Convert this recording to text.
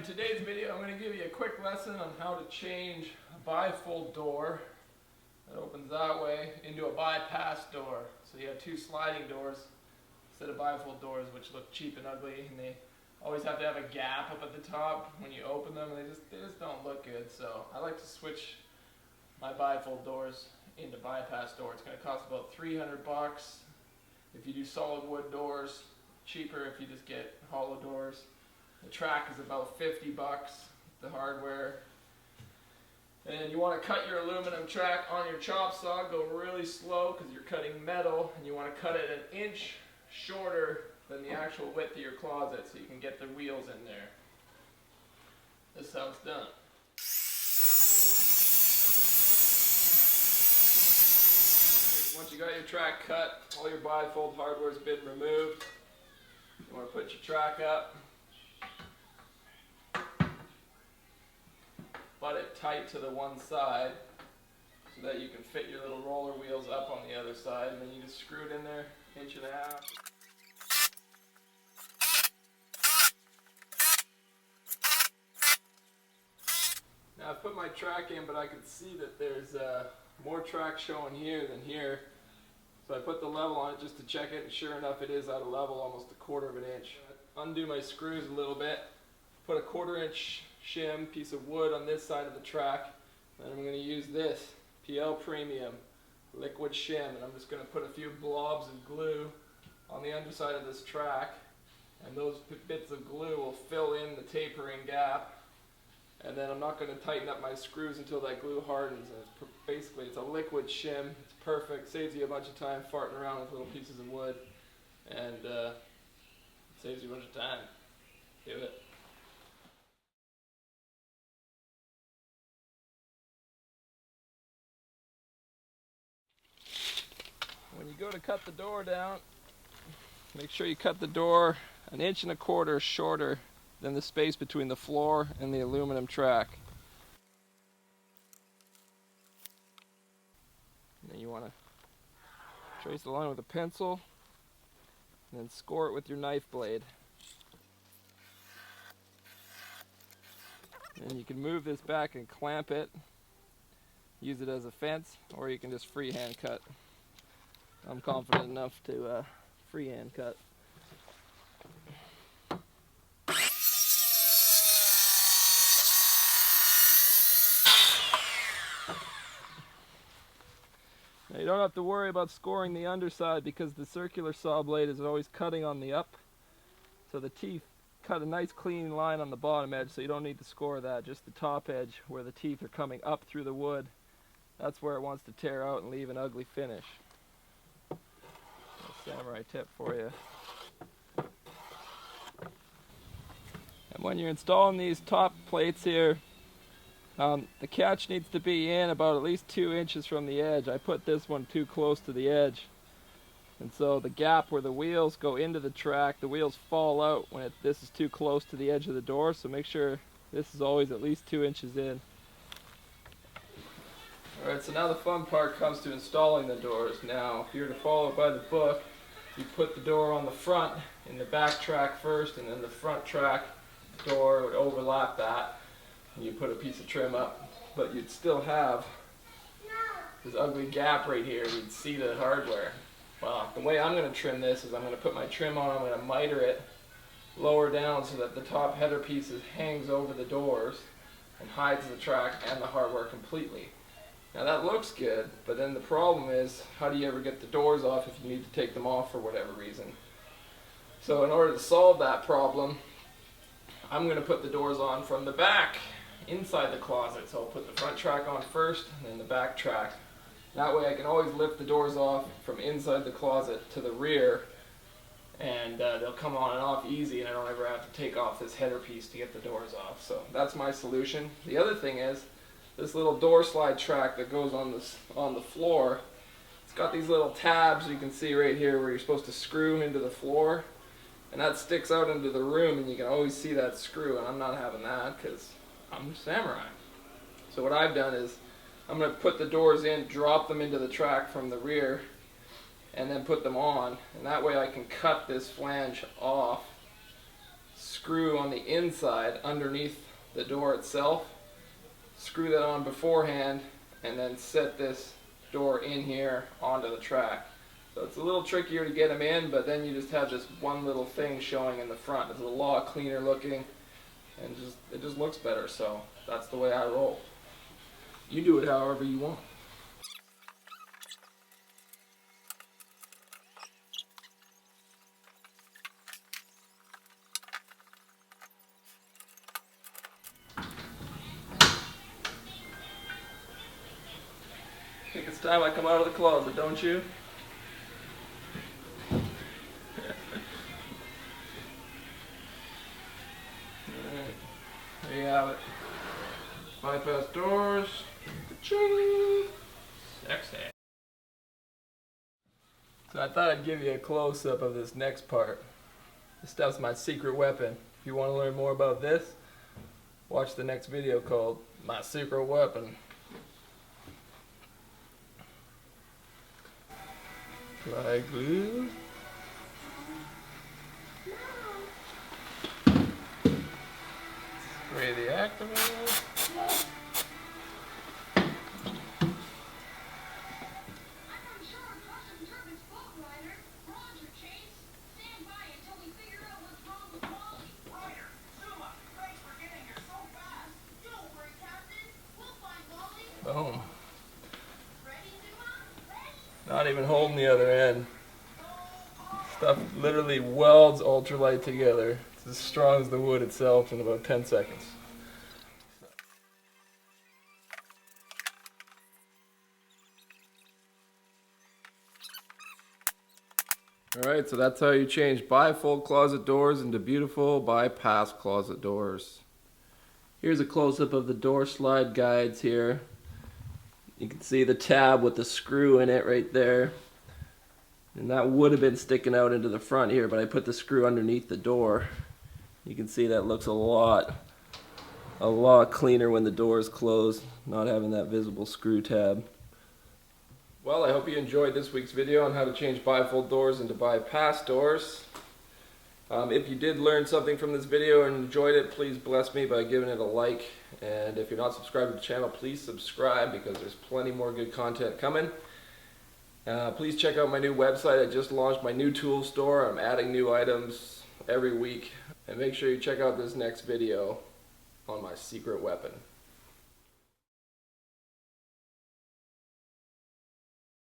in today's video I'm going to give you a quick lesson on how to change a bifold door that opens that way into a bypass door. So you have two sliding doors instead of bifold doors, which look cheap and ugly, and they always have to have a gap up at the top when you open them, and they just don't look good. So I like to switch my bifold doors into bypass doors. It's going to cost about $300 if you do solid wood doors, cheaper if you just get hollow doors. The track is about $50, the hardware. And you want to cut your aluminum track on your chop saw, go really slow because you're cutting metal, and you want to cut it 1 inch shorter than the actual width of your closet so you can get the wheels in there. This is how it's done. Once you got your track cut, all your bifold hardware's been removed. You want to put your track up. Butt it tight to the one side so that you can fit your little roller wheels up on the other side, and then you just screw it in there 1.5 inches. Now I've put my track in, but I can see that there's more track showing here than here. So I put the level on it just to check it, and sure enough it is out of level, almost 1/4 inch. Undo my screws a little bit, put a 1/4 inch shim piece of wood on this side of the track, and I'm going to use this PL Premium liquid shim, and I'm just going to put a few blobs of glue on the underside of this track, and those bits of glue will fill in the tapering gap. And then I'm not going to tighten up my screws until that glue hardens. And basically it's a liquid shim. It's perfect. Saves you a bunch of time farting around with little pieces of wood, and saves you a bunch of time. Do it. When you go to cut the door down, make sure you cut the door 1.25 inches shorter than the space between the floor and the aluminum track. And then you want to trace the line with a pencil and then score it with your knife blade. And you can move this back and clamp it, use it as a fence, or you can just freehand cut. I'm confident enough to freehand cut. Now you don't have to worry about scoring the underside because the circular saw blade is always cutting on the up. So the teeth cut a nice clean line on the bottom edge, so you don't need to score that. Just the top edge where the teeth are coming up through the wood. That's where it wants to tear out and leave an ugly finish. Samurai tip for you. And when you're installing these top plates here, the catch needs to be in about at least 2 inches from the edge. I put this one too close to the edge, and so the gap where the wheels go into the track, the wheels fall out when this is too close to the edge of the door, so make sure this is always at least 2 inches in. Alright, so now the fun part comes to installing the doors. Now, if you're to follow by the book, you put the door on the front in the back track first, and then the front track door would overlap that, and you put a piece of trim up, but you'd still have this ugly gap right here. You'd see the hardware. Well, the way I'm going to trim this is I'm going to put my trim on, I'm going to miter it lower down so that the top header piece hangs over the doors and hides the track and the hardware completely. Now that looks good, but then the problem is, how do you ever get the doors off if you need to take them off for whatever reason? So in order to solve that problem, I'm going to put the doors on from the back, inside the closet. So I'll put the front track on first, and then the back track. That way I can always lift the doors off from inside the closet to the rear, and they'll come on and off easy, and I don't ever have to take off this header piece to get the doors off. So that's my solution. The other thing is, this little door slide track that goes on the floor, it's got these little tabs you can see right here where you're supposed to screw into the floor, and that sticks out into the room, and you can always see that screw, and I'm not having that because I'm a samurai. So what I've done is I'm going to put the doors in, drop them into the track from the rear, and then put them on, and that way I can cut this flange off screw on the inside underneath the door itself. Screw that on beforehand and then set this door in here onto the track. So it's a little trickier to get them in, but then you just have this one little thing showing in the front. It's a lot cleaner looking, and it just looks better. So that's the way I roll. You do it however you want. I think it's time I come out of the closet, don't you? Alright, there you have it. Bypass doors. Ka-ching! Sexy. So I thought I'd give you a close-up of this next part. This stuff's my secret weapon. If you want to learn more about this, watch the next video called My Secret Weapon. Dry glue. Spray the activator. Boom. Not even holding the other end. Stuff literally welds ultralight together. It's as strong as the wood itself in about 10 seconds. Alright, so that's how you change bifold closet doors into beautiful bypass closet doors. Here's a close-up of the door slide guides here. You can see the tab with the screw in it right there. And that would have been sticking out into the front here, but I put the screw underneath the door. You can see that looks a lot cleaner when the door is closed, not having that visible screw tab. Well, I hope you enjoyed this week's video on how to change bifold doors into bypass doors. If you did learn something from this video and enjoyed it, please bless me by giving it a like. And if you're not subscribed to the channel, please subscribe because there's plenty more good content coming. Please check out my new website. I just launched my new tool store. I'm adding new items every week. And make sure you check out this next video on my secret weapon.